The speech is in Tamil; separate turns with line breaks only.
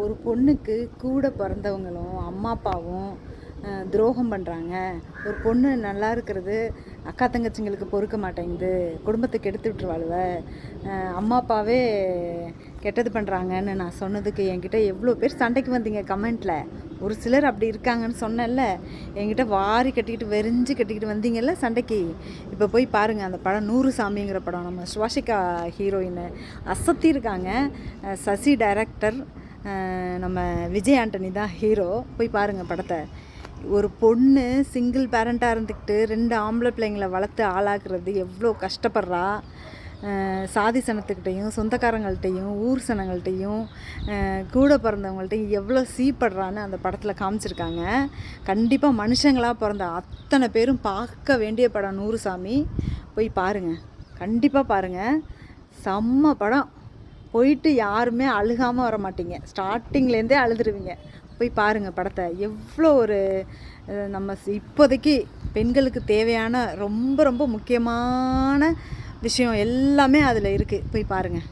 ஒரு பொண்ணுக்கு கூட பிறந்தவங்களும் அம்மா அப்பாவும் துரோகம் பண்ணுறாங்க. ஒரு பொண்ணு நல்லா இருக்கிறது அக்கா தங்கச்சிங்களுக்கு பொறுக்க மாட்டேங்குது, குடும்பத்தை கெடுத்து விட்டுருவாளுவ, அம்மா அப்பாவே கெட்டது பண்ணுறாங்கன்னு நான் சொன்னதுக்கு என்கிட்ட எவ்வளோ பேர் சண்டைக்கு வந்தீங்க கமெண்ட்டில். ஒரு சிலர் அப்படி இருக்காங்கன்னு சொன்னேன்ல, என்கிட்ட வாரி கட்டிக்கிட்டு வெறிஞ்சு கட்டிக்கிட்டு வந்தீங்கல்ல சண்டைக்கு. இப்போ போய் பாருங்கள் அந்த படம் 100 சாமிங்கிற படம். நம்ம சுவாசிகா ஹீரோயின் அசத்தியிருக்காங்க. சசி டைரக்டர், நம்ம விஜய் ஆண்டனி தான் ஹீரோ. போய் பாருங்கள் படத்தை. ஒரு பொண்ணு சிங்கிள் பேரண்ட்டாக இருந்துக்கிட்டு 2 ஆம்பளை பிள்ளைங்களை வளர்த்து ஆளாக்குறது எவ்வளோ கஷ்டப்படுறா. சாதி சனத்துக்கிட்டையும் சொந்தக்காரங்கள்ட்டையும் ஊர் சனங்கள்ட்டையும் கூட பிறந்தவங்கள்ட்டையும் எவ்வளோ சீப்படுறான்னு அந்த படத்தில் காமிச்சிருக்காங்க. கண்டிப்பாக மனுஷங்களாக பிறந்த அத்தனை பேரும் பார்க்க வேண்டிய படம் 100 சாமி. போய் பாருங்கள், கண்டிப்பாக பாருங்கள். செம்ம படம். போயிட்டு யாருமே அழுகாமல் வர மாட்டீங்க, ஸ்டார்டிங்லேருந்தே அழுதுருவீங்க. போய் பாருங்கள் படத்தை. எவ்வளோ ஒரு நம்ம இப்போதைக்கு பெண்களுக்கு தேவையான ரொம்ப ரொம்ப முக்கியமான விஷயம் எல்லாமே அதில் இருக்குது. போய் பாருங்கள்.